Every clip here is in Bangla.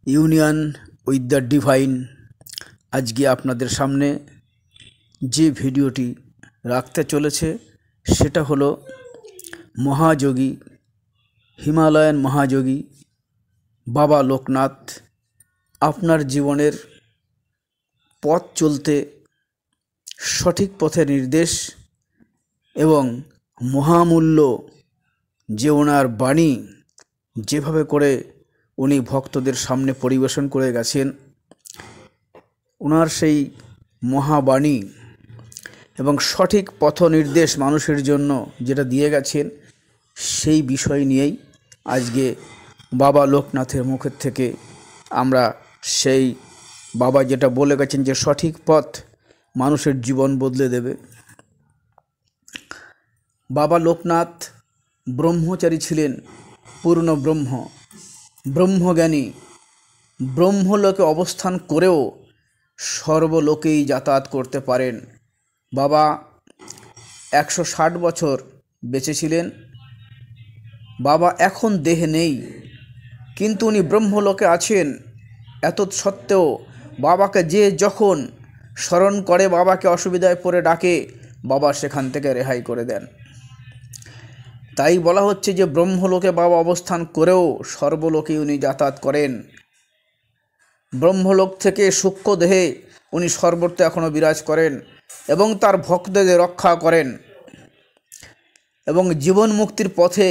Union with the divine. আজকে আপনাদের সামনে যে ভিডিওটি রাখতে চলেছে সেটা হলো মহাযোগী, হিমালয়ান মহাযোগী বাবা লোকনাথ আপনার জীবনের পথ চলতে সঠিক পথে নির্দেশ এবং মহামূল্য যে ওনার বাণী যেভাবে করে উনি ভক্তদের সামনে পরিবেশন করে গেছেন, ওনার সেই মহাবাণী এবং সঠিক পথ নির্দেশ মানুষের জন্য যেটা দিয়ে গেছেন, সেই বিষয় নিয়েই আজকে বাবা লোকনাথের মুখের থেকে আমরা সেই বাবা যেটা বলে গেছেন যে সঠিক পথ মানুষের জীবন বদলে দেবে। বাবা লোকনাথ ব্রহ্মচারী ছিলেন, পূর্ণ ব্রহ্মজ্ঞানী, ব্রহ্মলোকে অবস্থান করেও সর্বলোকেই যাতায়াত করতে পারেন। বাবা 160 বছর বেঁচে ছিলেন। বাবা এখন দেহে নেই, কিন্তু উনি ব্রহ্মলোকে আছেন। এত সত্ত্বেও বাবাকে যে যখন স্মরণ করে, বাবাকে অসুবিধায় পড়ে ডাকে, বাবা সেখান থেকে রেহাই করে দেন। তাই বলা হচ্ছে যে ব্রহ্মলোকে বাবা অবস্থান করেও সর্বলোকে উনি যাতায়াত করেন। ব্রহ্মলোক থেকে সূক্ষ্ম দেহে উনি সর্বত্র এখনও বিরাজ করেন এবং তার ভক্তদের রক্ষা করেন এবং জীবন মুক্তির পথে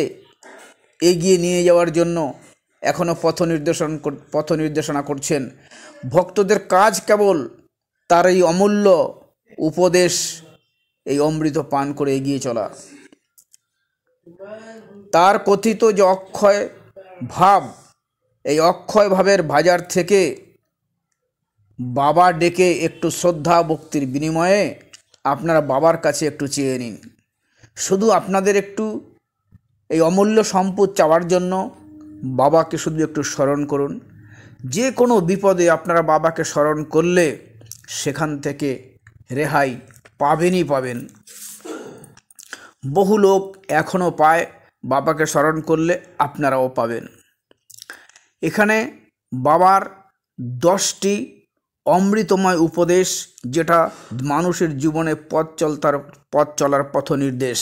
এগিয়ে নিয়ে যাওয়ার জন্য এখনও পথ নির্দেশনা করছেন। ভক্তদের কাজ কেবল তার এই অমূল্য উপদেশ, এই অমৃত পান করে এগিয়ে চলা। তার কথিত যে অক্ষয় ভাব, এই অক্ষয় ভাবের বাজার থেকে বাবা ডেকে একটু শ্রদ্ধা ভক্তির বিনিময়ে আপনারা বাবার কাছে একটু চেয়ে নিন। শুধু আপনাদের একটু এই অমূল্য সম্পদ চাওয়ার জন্য বাবাকে শুধু একটু স্মরণ করুন। যে কোনো বিপদে আপনারা বাবাকে স্মরণ করলে সেখান থেকে রেহাই পাবেনই পাবেন। বহু লোক এখনও পায়, বাবাকে স্মরণ করলে আপনারাও পাবেন। এখানে বাবার 10টি অমৃতময় উপদেশ, যেটা মানুষের জীবনে পথ চলার পথ নির্দেশ।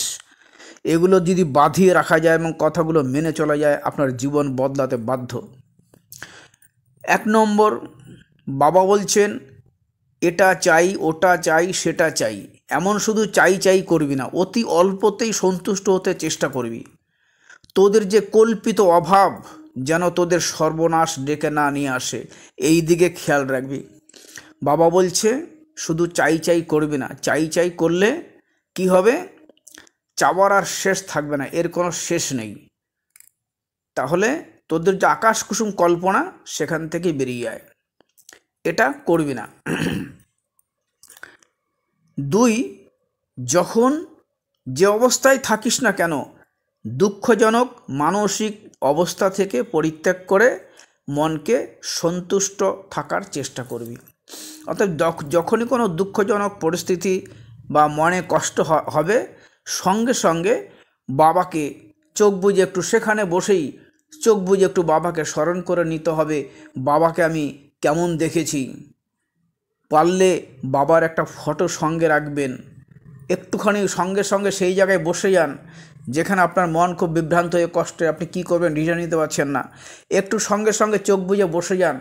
এগুলো যদি বাঁধিয়ে রাখা যায় এবং কথাগুলো মেনে চলা যায়, আপনার জীবন বদলাতে বাধ্য। 1 নম্বর, বাবা বলছেন এটা চাই, ওটা চাই, সেটা চাই। এমন শুধু চাই করবি না, অতি অল্পতেই সন্তুষ্ট হতে চেষ্টা করবি। তোদের যে কল্পিত অভাব যেন তোদের সর্বনাশ ডেকে না নিয়ে আসে, এই দিকে খেয়াল রাখবি। বাবা বলছে শুধু চাই করবি না। চাই করলে কি হবে? চাওয়ার আর শেষ থাকবে না, এর কোনো শেষ নেই। তাহলে তোদের যে আকাশ কুসুম কল্পনা, সেখান থেকে বেরিয়ে যায়। এটা করবি না। 2, যখন যে অবস্থায় থাকিস না কেন, দুঃখজনক মানসিক অবস্থা থেকে পরিত্যাগ করে মনকে সন্তুষ্ট থাকার চেষ্টা করবি। অর্থাৎ যখনই কোনো দুঃখজনক পরিস্থিতি বা মনে কষ্ট হবে, সঙ্গে সঙ্গে বাবাকে চোখ বুজে একটু, সেখানে বসেই চোখ বুজে একটু বাবাকে স্মরণ করে নিতে হবে। বাবাকে আমি কেমন দেখেছি। পারলে বাবার একটা ফটো সঙ্গে রাখবেন। একটুখানি সঙ্গে সঙ্গে সেই জায়গায় বসে যান যেখানে আপনার মন খুব বিভ্রান্ত হয়ে কষ্টে আপনি কী করবেন ডিসিশন নিতে পারছেন না। একটু সঙ্গে সঙ্গে চোখ বুজে বসে যান,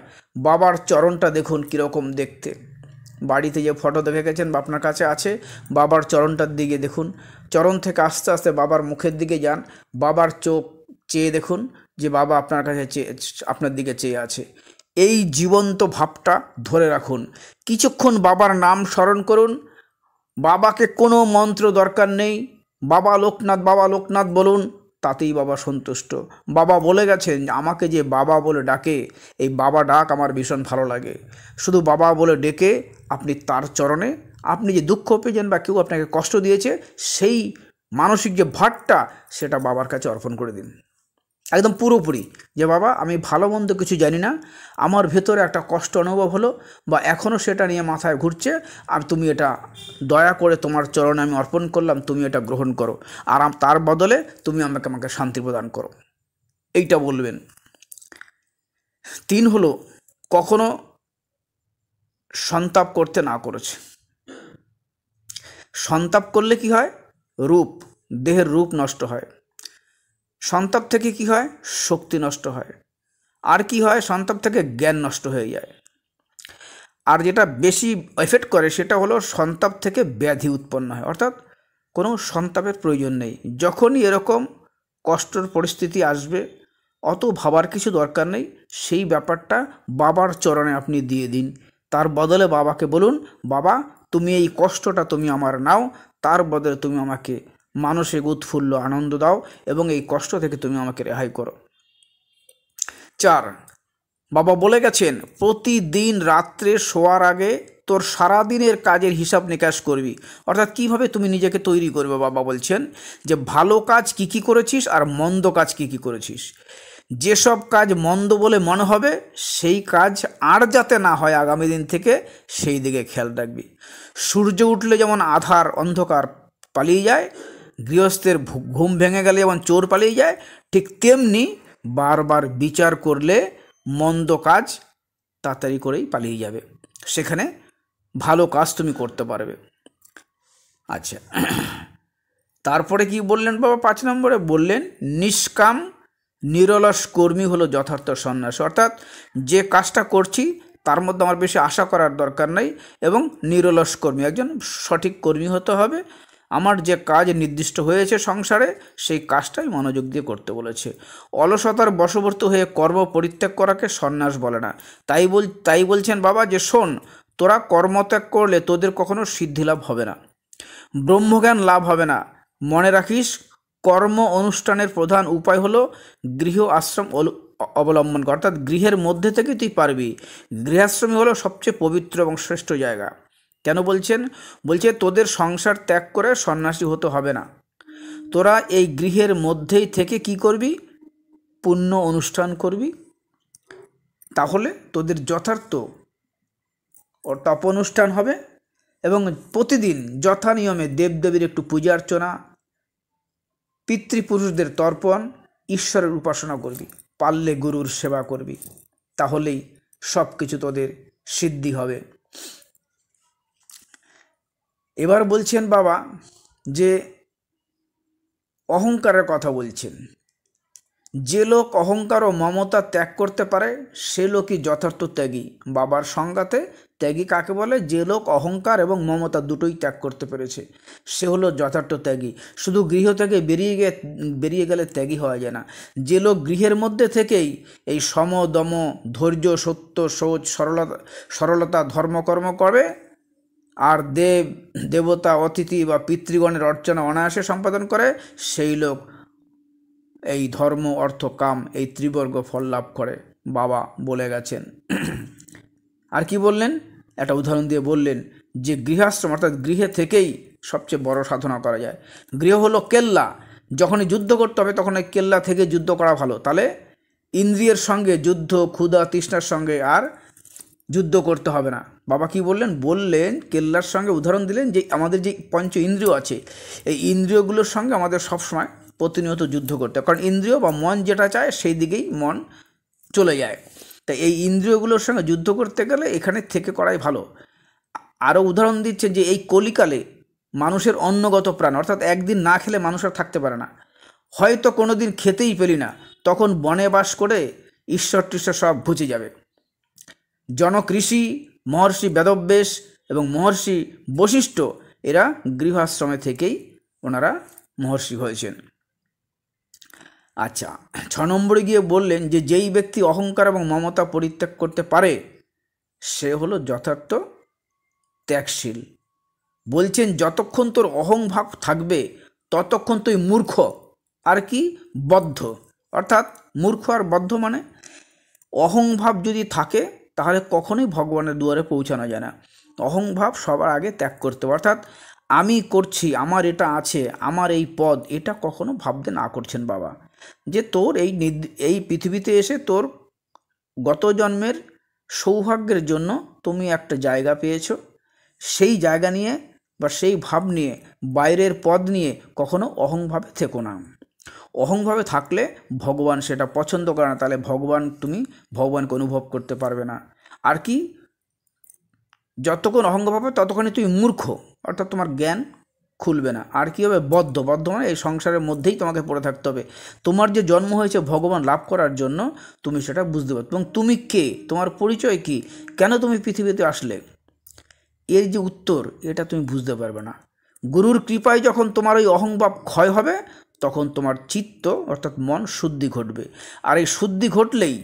বাবার চরণটা দেখুন কীরকম দেখতে। বাড়িতে যে ফটো দেখে গেছেন বা আপনার কাছে আছে, বাবার চরণটার দিকে দেখুন। চরণ থেকে আস্তে আস্তে বাবার মুখের দিকে যান, বাবার চোখ চেয়ে দেখুন যে বাবা আপনার কাছে আপনার দিকে চেয়ে আছে। এই জীবন্ত ভাবটা ধরে রাখুন। কিছুক্ষণ বাবার নাম স্মরণ করুন। বাবাকে কোনো মন্ত্র দরকার নেই, বাবা লোকনাথ বলুন, তাতেই বাবা সন্তুষ্ট। বাবা বলে গেছেন আমাকে যে বাবা বলে ডাকে, এই বাবা ডাক আমার ভীষণ ভালো লাগে। শুধু বাবা বলে ডেকে আপনি তার চরণে, আপনি যে দুঃখ পেয়েছেন বা কেউ আপনাকে কষ্ট দিয়েছে, সেই মানসিক যে ভারটা সেটা বাবার কাছে অর্পণ করে দিন একদম পুরোপুরি। যে বাবা, আমি ভালো মন্দ কিছু জানি না, আমার ভেতরে একটা কষ্ট অনুভব হলো বা এখনও সেটা নিয়ে মাথায় ঘুরছে, আর তুমি এটা দয়া করে তোমার চরণে আমি অর্পণ করলাম, তুমি এটা গ্রহণ করো, আর তার বদলে তুমি আমাকে শান্তি প্রদান করো। এইটা বলবেন। 3 হলো কখনো সন্তাপ করতে না করেছে। সন্তাপ করলে কি হয়? রূপ, দেহের রূপ নষ্ট হয়। সন্তাপ থেকে কি হয়? শক্তি নষ্ট হয়। আর কি হয়? সন্তাপ থেকে জ্ঞান নষ্ট হয়ে যায়। আর যেটা বেশি এফেক্ট করে সেটা হলো সন্তাপ থেকে ব্যাধি উৎপন্ন হয়, অর্থাৎ কোনো সন্তাপের প্রয়োজন নেই। যখনই এরকম কষ্টের পরিস্থিতি আসবে অত ভাবার কিছু দরকার নেই, সেই ব্যাপারটা বাবার চরণে আপনি দিয়ে দিন। তার বদলে বাবাকে বলুন, বাবা তুমি এই কষ্টটা তুমি আমার নাও, তার বদলে তুমি আমাকে মানসিক উৎফুল্ল আনন্দ দাও এবং এই কষ্ট থেকে তুমি আমাকে রেহাই করো। 4, বাবা বলে গেছেন প্রতিদিন রাত্রে শোয়ার আগে তোর সারাদিনের কাজের হিসাব নিকাশ করবি, অর্থাৎ কিভাবে তুমি নিজেকে তৈরি করবে। বাবা বলছেন যে ভালো কাজ কি কি করেছিস আর মন্দ কাজ কি কি করেছিস। যেসব কাজ মন্দ বলে মনে হবে সেই কাজ আর যাতে না হয় আগামী দিন থেকে সেই দিকে খেয়াল রাখবি। সূর্য উঠলে যেমন আধার অন্ধকার পালিয়ে যায়, গৃহস্থের ঘুম ভেঙে গেলে যেমন চোর পালিয়ে যায়, ঠিক তেমনি বারবার বিচার করলে মন্দ কাজ তাড়াতাড়ি করেই পালিয়ে যাবে, সেখানে ভালো কাজ তুমি করতে পারবে। আচ্ছা, তারপরে কি বললেন বাবা? 5 নম্বরে বললেন নিষ্কাম নিরলস কর্মী হলো যথার্থ সন্ন্যাস, অর্থাৎ যে কাজটা করছি তার মধ্যে আমার বেশি আশা করার দরকার নেই এবং নিরলস কর্মী, একজন সঠিক কর্মী হতে হবে। আমার যে কাজ নির্দিষ্ট হয়েছে সংসারে সেই কাজটাই মনোযোগ দিয়ে করতে বলেছে। অলসতার বশবর্তী হয়ে কর্ম পরিত্যাগ করাকে সন্ন্যাস বলে না। তাই বলছেন বাবা যে শোন, তোরা কর্মত্যাগ করলে তোদের কখনো সিদ্ধিলাভ হবে না, ব্রহ্মজ্ঞান লাভ হবে না। মনে রাখিস কর্ম অনুষ্ঠানের প্রধান উপায় হলো গৃহ আশ্রম অবলম্বন করা, অর্থাৎ গৃহের মধ্যে থেকে তুই পারবি। গৃহাশ্রমই হলো সবচেয়ে পবিত্র এবং শ্রেষ্ঠ জায়গা। কেন বলছেন? বলছে তোদের সংসার ত্যাগ করে সন্ন্যাসী হতে হবে না, তোরা এই গৃহের মধ্যেই থেকে কি করবি? পুণ্য অনুষ্ঠান করবি। তাহলে তোদের যথার্থ তপ অনুষ্ঠান হবে এবং প্রতিদিন যথা নিয়মে দেবদেবীর একটু পূজা অর্চনা, পিতৃপুরুষদের তর্পণ, ঈশ্বরের উপাসনা করবি, পারলে গুরুর সেবা করবি, তাহলেই সব কিছু তোদের সিদ্ধি হবে। এবার বলছেন বাবা যে অহংকারের কথা বলছেন, যে লোক অহংকার ও মমতা ত্যাগ করতে পারে সে লোকই যথার্থ ত্যাগী। বাবার সংজ্ঞাতে ত্যাগী কাকে বলে? যে লোক অহংকার এবং মমতা দুটোই ত্যাগ করতে পেরেছে সে হলো যথার্থ ত্যাগী। শুধু গৃহ থেকে বেরিয়ে গেলে ত্যাগী হওয়া যায় না। যে লোক গৃহের মধ্যে থেকেই এই সম দম ধৈর্য সত্য শৌচ সরলতা ধর্মকর্ম করবে আর দেবতা অতিথি বা পিতৃগণের অর্চনা অনায়াসে সম্পাদন করে, সেই লোক এই ধর্ম অর্থ কাম এই ত্রিবর্গ ফল লাভ করে, বাবা বলে গেছেন। আর কি বললেন? একটা উদাহরণ দিয়ে বললেন যে গৃহাশ্রম অর্থাৎ গৃহে থেকেই সবচেয়ে বড় সাধনা করা যায়। গৃহ হলো কেল্লা, যখনই যুদ্ধ করতে হবে তখন ওই কেল্লা থেকে যুদ্ধ করা ভালো। তাহলে ইন্দ্রিয়ের সঙ্গে যুদ্ধ, ক্ষুধা তৃষ্ণার সঙ্গে আর যুদ্ধ করতে হবে না। বাবা কি বললেন? বললেন কেল্লার সঙ্গে উদাহরণ দিলেন যে আমাদের যে পঞ্চ ইন্দ্রিয় আছে এই ইন্দ্রিয়গুলোর সঙ্গে আমাদের সবসময় প্রতিনিয়ত যুদ্ধ করতে হয়, কারণ ইন্দ্রিয় বা মন যেটা চায় সেই দিকেই মন চলে যায়। তাই এই ইন্দ্রিয়গুলোর সঙ্গে যুদ্ধ করতে গেলে এখানে থেকে করাই ভালো। আরও উদাহরণ দিচ্ছে যে এই কলিকালে মানুষের অন্নগত প্রাণ, অর্থাৎ একদিন না খেলে মানুষ আর থাকতে পারে না, হয়তো কোনো দিন খেতেই পেলি না, তখন বনে বাস করে ঈশ্বর টিশ্বর সব ঘুচে যাবে। জনক ঋষি, মহর্ষি বেদব্যাস এবং মহর্ষি বশিষ্ঠ এরা গৃহাশ্রমে থেকেই ওনারা মহর্ষি হয়েছেন। আচ্ছা, 6 নম্বরে গিয়ে বললেন যে যেই ব্যক্তি অহংকার এবং মমতা পরিত্যাগ করতে পারে সে হলো যথার্থ ত্যাগশীল। বলছেন যতক্ষণ তোর অহংভাব থাকবে ততক্ষণ তুই মূর্খ আর কি বদ্ধ, অর্থাৎ মূর্খ আর বদ্ধ মানে অহংভাব যদি থাকে তাহলে কখনোই ভগবানের দুয়ারে পৌঁছানো যায় না। অহংভাব সবার আগে ত্যাগ করতে হবে, অর্থাৎ আমি করছি, আমার এটা আছে, আমার এই পদ, এটা কখনো ভাবতে না করছেন বাবা। যে তোর এই পৃথিবীতে এসে তোর গত জন্মের সৌভাগ্যের জন্য তুমি একটা জায়গা পেয়েছো, সেই জায়গা নিয়ে বা সেই ভাব নিয়ে বাইরের পদ নিয়ে কখনো অহংভাবে থেকো না। অহংভাবে থাকলে ভগবান সেটা পছন্দ করে না, তাহলে তুমি ভগবানকে অনুভব করতে পারবে না। আর কি, যতক্ষণ অহংকার পাবে ততক্ষণই তুই মূর্খ, অর্থাৎ তোমার জ্ঞান খুলবে না। আর কী হবে, বদ্ধ মানে এই সংসারের মধ্যেই তোমাকে পড়ে থাকতে হবে। তোমার যে জন্ম হয়েছে ভগবান লাভ করার জন্য, তুমি সেটা বুঝতে পারবে। এবং তুমি কে, তোমার পরিচয় কি, কেন তুমি পৃথিবীতে আসলে, এর যে উত্তর, এটা তুমি বুঝতে পারবে না। গুরুর কৃপায় যখন তোমার ওই অহংভাব ক্ষয় হবে, তখন তোমার চিত্ত অর্থাৎ মন শুদ্ধি ঘটবে। আর এই শুদ্ধি ঘটলেই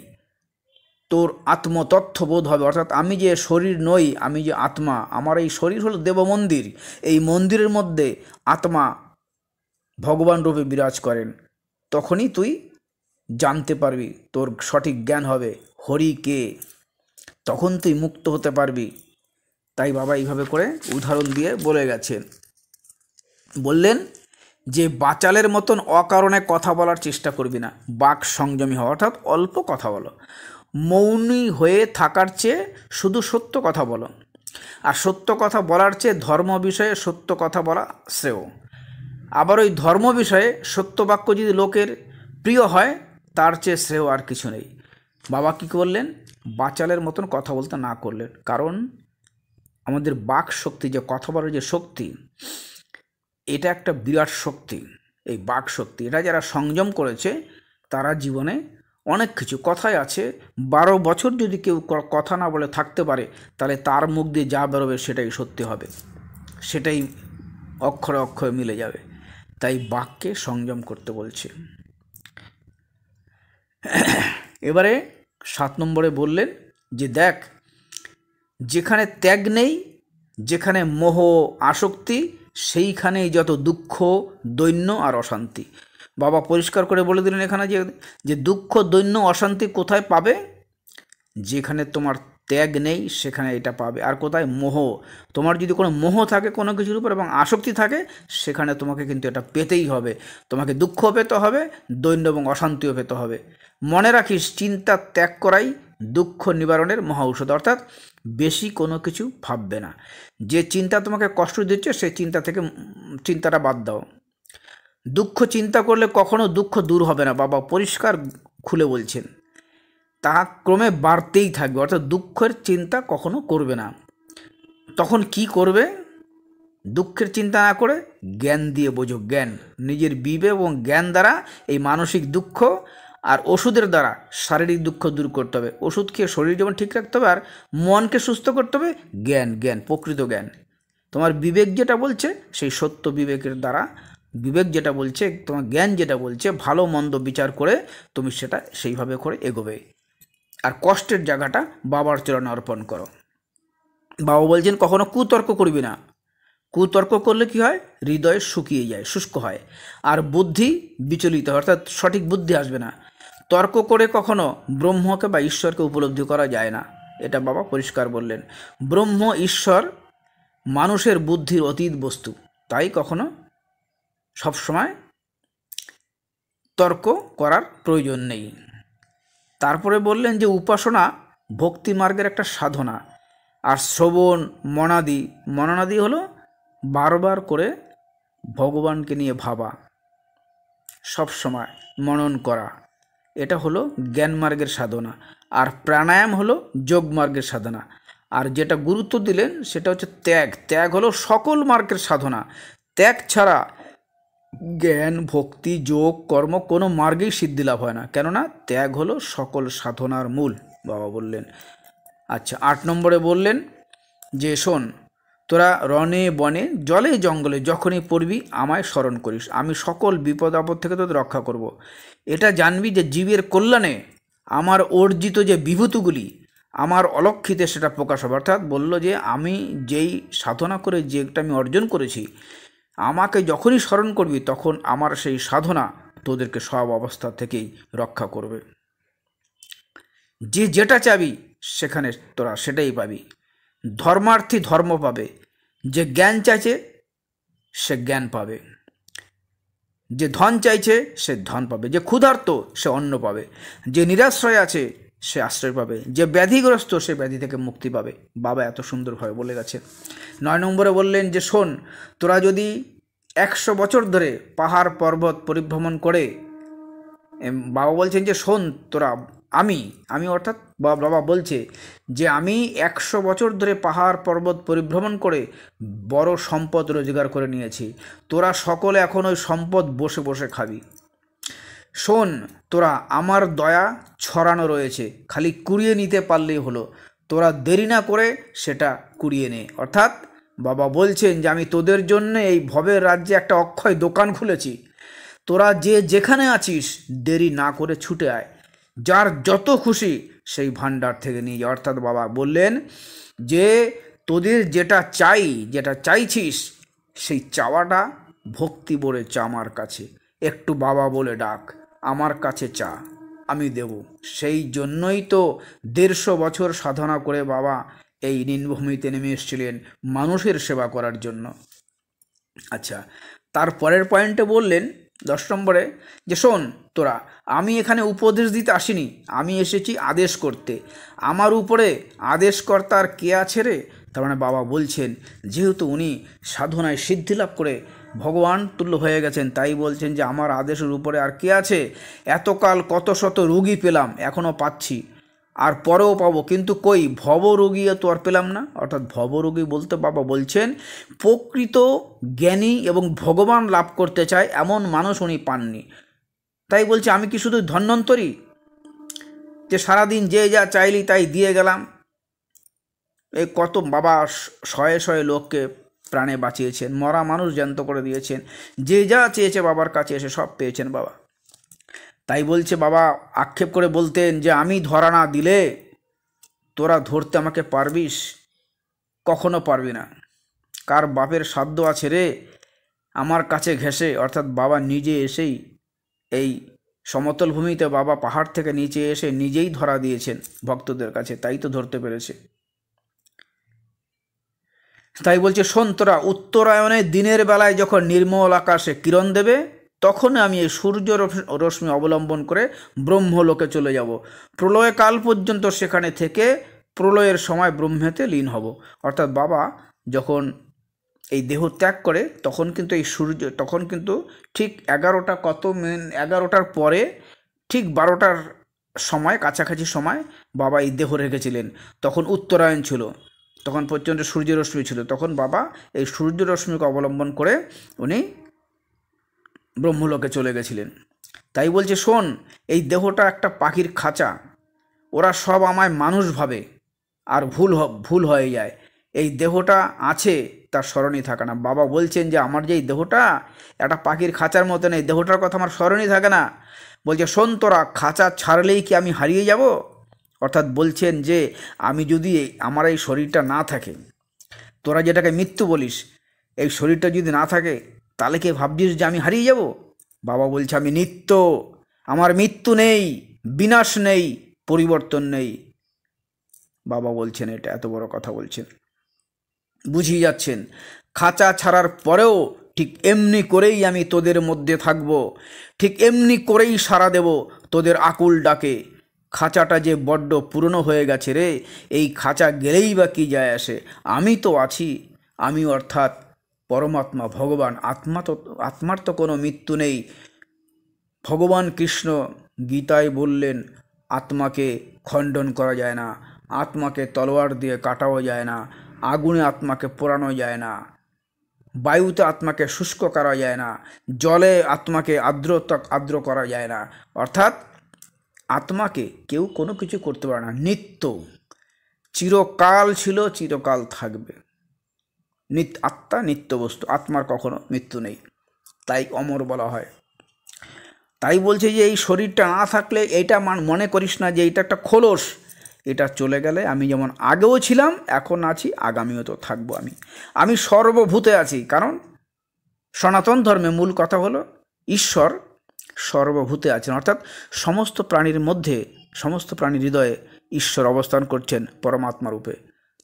তোর আত্মতথ্য বোধ হবে, অর্থাৎ আমি যে শরীর নই, আমি যে আত্মা, আমার এই শরীর হলো দেব মন্দির, এই মন্দিরের মধ্যে আত্মা ভগবান রূপে বিরাজ করেন। তখনই তুই জানতে পারবি, তোর সঠিক জ্ঞান হবে হরি কে, তখন তুই মুক্ত হতে পারবি। তাই বাবা এইভাবে করে উদাহরণ দিয়ে বলে গেছেন। বললেন যে বাচালের মতন অকারণে কথা বলার চেষ্টা করবি না, বাক সংযমী হওয়া, অর্থাৎ অল্প কথা বলো। মৌনী হয়ে থাকার চেয়ে শুধু সত্য কথা বলো, আর সত্য কথা বলার চেয়ে ধর্ম বিষয়ে সত্য কথা বলা শ্রেয়। আবার ওই ধর্ম বিষয়ে সত্য বাক্য যদি লোকের প্রিয় হয়, তার চেয়ে শ্রেয় আর কিছু নেই। বাবা কী করলেন, বাচালের মতন কথা বলতে না করলেন, কারণ আমাদের বাক শক্তি, যে কথা বলার যে শক্তি, এটা একটা বিরাট শক্তি। এই বাক শক্তি, এটা যারা সংযম করেছে তারা জীবনে অনেক কিছু, কথায় আছে 12 বছর যদি কেউ কথা না বলে থাকতে পারে, তাহলে তার মুখ দিয়ে যা বেরোবে সেটাই সত্যি হবে, সেটাই অক্ষরে অক্ষরে মিলে যাবে। তাই বাক্যে সংযম করতে বলছে। এবারে 7 নম্বরে বললেন যে দেখ, যেখানে ত্যাগ নেই, যেখানে মোহ আসক্তি, সেইখানেই যত দুঃখ, দৈন্য আর অশান্তি। বাবা পরিষ্কার করে বলে দিলেন এখানে যে দুঃখ, দৈন্য, অশান্তি কোথায় পাবে, যেখানে তোমার ত্যাগ নেই সেখানে এটা পাবে। আর কোথায়, মোহ, তোমার যদি কোনো মোহ থাকে কোনো কিছুর উপর এবং আসক্তি থাকে, সেখানে তোমাকে কিন্তু এটা পেতেই হবে, তোমাকে দুঃখ পেতে হবে, দৈন্য এবং অশান্তিও পেতে হবে। মনে রাখিস, চিন্তা ত্যাগ করাই দুঃখ নিবারণের মহা ঔষধ, অর্থাৎ বেশি কোনো কিছু ভাববে না। যে চিন্তা তোমাকে কষ্ট দিচ্ছে সেই চিন্তা থেকে চিন্তাটা বাদ দাও। দুঃখ চিন্তা করলে কখনো দুঃখ দূর হবে না, বাবা পরিষ্কার খুলে বলছেন, তা ক্রমে বাড়তেই থাকবে, অর্থাৎ দুঃখের চিন্তা কখনো করবে না। তখন কি করবে, দুঃখের চিন্তা না করে জ্ঞান দিয়ে বোঝো, জ্ঞান, নিজের বিবেক এবং জ্ঞান দ্বারা এই মানসিক দুঃখ আর ওষুধের দ্বারা শারীরিক দুঃখ দূর করতে হবে। ওষুধ খেয়ে শরীর যেমন ঠিক রাখতে হবে, আর মনকে সুস্থ করতে হবে, জ্ঞান, জ্ঞান, প্রকৃত জ্ঞান। তোমার বিবেক যেটা বলছে সেই সত্য বিবেকের দ্বারা, বিবেক যেটা বলছে, তোমার জ্ঞান যেটা বলছে, ভালো মন্দ বিচার করে তুমি সেটা সেইভাবে করে এগোবে। আর কষ্টের জায়গাটা বাবার চরণে অর্পণ করো। বাবা বলছেন কখনো কুতর্ক করবি না, কুতর্ক করলে কি হয়, হৃদয় শুকিয়ে যায়, শুষ্ক হয়, আর বুদ্ধি বিচলিত হয়, অর্থাৎ সঠিক বুদ্ধি আসবে না। তর্ক করে কখনো ব্রহ্মকে বা ঈশ্বরকে উপলব্ধি করা যায় না, এটা বাবা পরিষ্কার বললেন। ব্রহ্ম, ঈশ্বর মানুষের বুদ্ধির অতীত বস্তু, তাই কখনো সবসময় তর্ক করার প্রয়োজন নেই। তারপরে বললেন যে উপাসনা ভক্তি মার্গের একটা সাধনা, আর শ্রবণ, মননাদি হলো বারবার করে ভগবানকে নিয়ে ভাবা, সবসময় মনন করা, এটা হলো জ্ঞান মার্গের সাধনা। আর প্রাণায়াম হলো যোগ মার্গের সাধনা। আর যেটা গুরুত্ব দিলেন সেটা হচ্ছে ত্যাগ হলো সকল মার্গের সাধনা। ত্যাগ ছাড়া জ্ঞান, ভক্তি, যোগ, কর্ম কোনো মার্গেই সিদ্ধি লাভ হয় না, কেননা ত্যাগ হলো সকল সাধনার মূল, বাবা বললেন। আচ্ছা, 8 নম্বরে বললেন যে শোন, তোরা রণে বনে জলে জঙ্গলে যখনই পড়বি আমায় স্মরণ করিস, আমি সকল বিপদ আপদ থেকে তোদের রক্ষা করব। এটা জানবি যে জীবের কল্যাণে আমার অর্জিত যে বিভূতিগুলি আমার অলক্ষিতে সেটা প্রকাশ হবে। অর্থাৎ বলল যে আমি যেই সাধনা করে যেটা আমি অর্জন করেছি, আমাকে যখনই স্মরণ করবি তখন আমার সেই সাধনা তোদেরকে সব অবস্থা থেকেই রক্ষা করবে। যে যেটা চাবি সেখানে তোরা সেটাই পাবি। ধর্মার্থী ধর্ম পাবে, যে জ্ঞান চাইছে সে জ্ঞান পাবে, যে ধন চাইছে সে ধন পাবে, যে ক্ষুধার্ত সে অন্ন পাবে, যে নিরাশ্রয় আছে সে আশ্রয় পাবে, যে ব্যাধিগ্রস্ত সে ব্যাধি থেকে মুক্তি পাবে। বাবা এত সুন্দরভাবে বলে গেছে। 9 নম্বরে বললেন যে শোন, তোরা যদি 100 বছর ধরে পাহাড় পর্বত পরিভ্রমণ করে বাবা বলছেন যে শোন তোরা, আমি আমি অর্থাৎ বাবা বলছে যে আমি 100 বছর ধরে পাহাড় পর্বত পরিভ্রমণ করে বড় সম্পদ রোজগার করে নিয়েছি। তোরা সকলে এখন ওই সম্পদ বসে বসে খাবি। শোন তোরা, আমার দয়া ছড়ানো রয়েছে, খালি কুড়িয়ে নিতে পারলেই হলো। তোরা দেরি না করে সেটা কুড়িয়ে নে। অর্থাৎ বাবা বলছেন যে আমি তোদের জন্য এই ভবের রাজ্যে একটা অক্ষয় দোকান খুলেছি। তোরা যে যেখানে আছিস দেরি না করে ছুটে আয়, যার যত খুশি সেই ভাণ্ডার থেকে নিয়ে যা। অর্থাৎ বাবা বললেন যে তোদের যেটা চাই, যেটা চাইছিস, সেই চাওয়াটা ভক্তি ভরে চা আমার কাছে, একটু বাবা বলে ডাক, আমার কাছে চা, আমি দেব। সেই জন্যই তো 150 বছর সাধনা করে বাবা এই নীলভূমিতে নেমে এসেছিলেন মানুষের সেবা করার জন্য। আচ্ছা, তার পরের পয়েন্টে বললেন 10 নম্বরে যে শোন তোরা, আমি এখানে উপদেশ দিতে আসিনি, আমি এসেছি আদেশ করতে। আমার উপরে আদেশকর্তার কে আছে রে? তার মানে বাবা বলছেন যেহেতু উনি সাধনায় সিদ্ধি লাভ করে ভগবান তুল্য হয়ে গেছেন, তাই বলছেন যে আমার আদেশের উপরে আর কে আছে? এতকাল কত শত রোগী পেলাম, এখনও পাচ্ছি, আর পরেও পাবো, কিন্তু কই ভবরোগী তো আর পেলাম না। অর্থাৎ ভবরোগী বলতে বাবা বলছেন প্রকৃত জ্ঞানী এবং ভগবান লাভ করতে চায় এমন মানুষ উনি পাননি। তাই বলছে আমি কি শুধু ধন্বন্তরী যে সারাদিন যে যা চাইলি তাই দিয়ে গেলাম? এই কত বাবা শয়ে শয়ে লোককে প্রাণে বাঁচিয়েছেন, মরা মানুষ জ্যান্ত করে দিয়েছেন, যে যা চেয়েছে বাবার কাছে এসে সব পেয়েছেন বাবা। তাই বলছে বাবা আক্ষেপ করে বলতেন যে আমি ধরা না দিলে তোরা ধরতে আমাকে পারবিস? কখনো পারবি না। কার বাপের সাধ্য আছে রে আমার কাছে ঘেঁষে? অর্থাৎ বাবা নিজে এসেই এই সমতল ভূমিতে বাবা পাহাড় থেকে নিচে এসে নিজেই ধরা দিয়েছেন ভক্তদের কাছে, তাই তো ধরতে পেরেছে। তাই বলছে শোন তোরা, উত্তরায়ণে দিনের বেলায় যখন নির্মল আকাশে কিরণ দেবে তখন আমি এই সূর্য রশ্মি অবলম্বন করে ব্রহ্মলোকে চলে যাব। প্রলয়কাল পর্যন্ত সেখানে থেকে প্রলয়ের সময় ব্রহ্মেতে লীন হব। অর্থাৎ বাবা যখন এই দেহ ত্যাগ করে তখন কিন্তু এই সূর্য, তখন কিন্তু ঠিক 11টার পরে ঠিক 12টার সময়, কাছাকাছি সময় বাবা এই দেহ রেখেছিলেন। তখন উত্তরায়ণ ছিল, তখন পর্যন্ত সূর্যরশ্মি ছিল। তখন বাবা এই সূর্যরশ্মিকে অবলম্বন করে উনি ব্রহ্মলোকে চলে গেছিলেন। তাই বলছে শোন, এই দেহটা একটা পাখির খাঁচা, ওরা সব আমায় মানুষ ভাবে আর ভুল হয়ে যায়। এই দেহটা আছে তার স্মরণই থাকে না। বাবা বলছেন যে আমার যে এই দেহটা একটা পাখির খাঁচার মতন, এই দেহটার কথা আমার স্মরণই থাকে না। বলছে শোন তোরা, খাঁচা ছাড়লেই কি আমি হারিয়ে যাব? অর্থাৎ বলছেন যে আমি যদি আমার এই শরীরটা না থাকে, তোরা যেটাকে মৃত্যু বলিস, এই শরীরটা যদি না থাকে তাহলে কি ভাবছিস যে আমি হারিয়ে যাব? বাবা বলছে আমি নিত্য, আমার মৃত্যু নেই, বিনাশ নেই, পরিবর্তন নেই। বাবা বলছেন এটা, এত বড় কথা বলছেন, বুঝিয়ে যাচ্ছেন খাঁচা ছাড়ার পরেও ঠিক এমনি করেই আমি তোদের মধ্যে থাকব, ঠিক এমনি করেই সাড়া দেব তোদের আকুল ডাকে। খাঁচাটা যে বড্ড পুরনো হয়ে গেছে রে, এই খাঁচা গেলেই বা কী যায় আসে, আমি তো আছি। আমি অর্থাৎ পরমাত্মা ভগবান, আত্মার তো কোনো মৃত্যু নেই। ভগবান কৃষ্ণ গীতায় বললেন আত্মাকে খণ্ডন করা যায় না, আত্মাকে তলোয়ার দিয়ে কাটাও যায় না, আগুনে আত্মাকে পোড়ানো যায় না, বায়ুতে আত্মাকে শুষ্ক করা যায় না, জলে আত্মাকে আর্দ্র করা যায় না। অর্থাৎ আত্মাকে কেউ কোনো কিছু করতে পারে না, নিত্য, চিরকাল ছিল, চিরকাল থাকবে। আত্মা নিত্য বস্তু, আত্মার কখনো মৃত্যু নেই, তাই অমর বলা হয়। তাই বলছে যে এই শরীরটা না থাকলে এইটা মনে করিস না যে এইটা একটা খোলস, এটা চলে গেলে আমি যেমন আগেও ছিলাম, এখন আছি, আগামীও তো থাকবো। আমি সর্বভূতে আছি, কারণ সনাতন ধর্মে মূল কথা হলো ঈশ্বর সর্বভূতে আছেন। অর্থাৎ সমস্ত প্রাণীর মধ্যে, সমস্ত প্রাণীর হৃদয়ে ঈশ্বর অবস্থান করছেন পরমাত্মা রূপে।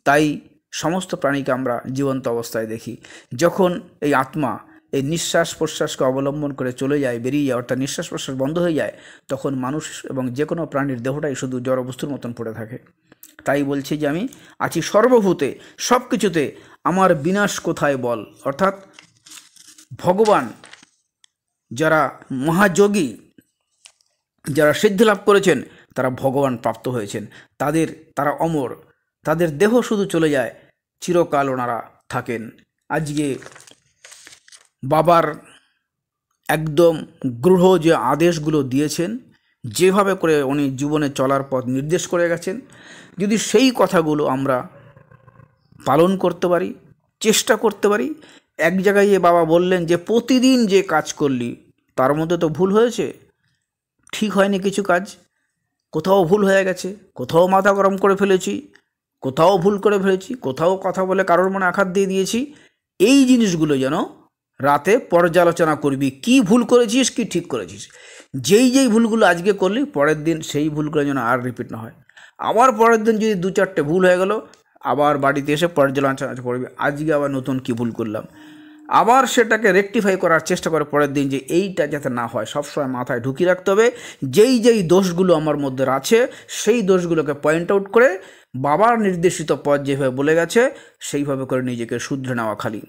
তাই সমস্ত প্রাণীকে আমরা জীবন্ত অবস্থায় দেখি। যখন এই আত্মা এই নিঃশ্বাস প্রশ্বাসকে অবলম্বন করে চলে যায়, বেরিয়ে যায়, অর্থাৎ নিঃশ্বাস প্রশ্বাস বন্ধ হয়ে যায়, তখন মানুষ এবং যে কোনো প্রাণীর দেহটাই শুধু জড়বস্তুর মতন পড়ে থাকে। তাই বলছি যে আমি আছি সর্বভূতে, সব কিছুতে, আমার বিনাশ কোথায় বল? অর্থাৎ ভগবান যারা মহাযোগী, যারা সিদ্ধি লাভ করেছেন তারা ভগবান প্রাপ্ত হয়েছেন, তারা অমর, তাদের দেহ শুধু চলে যায়, চিরকাল ওনারা থাকেন। আজকে বাবার একদম গৃঢ় যে আদেশগুলো দিয়েছেন, যেভাবে করে উনি জীবনে চলার পথ নির্দেশ করে গেছেন, যদি সেই কথাগুলো আমরা পালন করতে পারি, চেষ্টা করতে পারি। এক জায়গায় বাবা বললেন যে প্রতিদিন যে কাজ করলি তার মধ্যে তো ভুল হয়েছে, ঠিক হয়নি কিছু কাজ, কোথাও ভুল হয়ে গেছে, কোথাও মাথা গরম করে ফেলেছি, কোথাও ভুল করে ফেলেছি, কোথাও কথা বলে কারোর মনে আঘাত দিয়ে দিয়েছি। এই জিনিসগুলো যেন রাতে পর্যালোচনা করবি, কি ভুল করেছিস, কি ঠিক করেছিস। যেই ভুলগুলো আজকে করলি, পরের দিন সেই ভুলগুলো যেন আর রিপিট না হয়। আবার পরের দিন যদি 2-4টে ভুল হয়ে গেল, আবার বাড়িতে এসে পর্যালোচনা করবি, আজকে আবার নতুন কি ভুল করলাম, আবার সেটাকে রেকটিফাই করার চেষ্টা করে পরের দিন, যে এইটা যাতে না হয় সবসময় মাথায় ঢুকিয়ে রাখতে হবে। যেই দোষগুলো আমার মধ্যে আছে সেই দোষগুলোকে পয়েন্ট আউট করে বাবার নির্দেশিত পথ যেভাবে বলে গেছে সেইভাবে করে নিজেকে শুধরে নেওয়া খালি।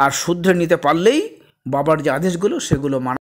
আর শুধরে নিতে পারলেই বাবার যে আদেশগুলো সেগুলো মানা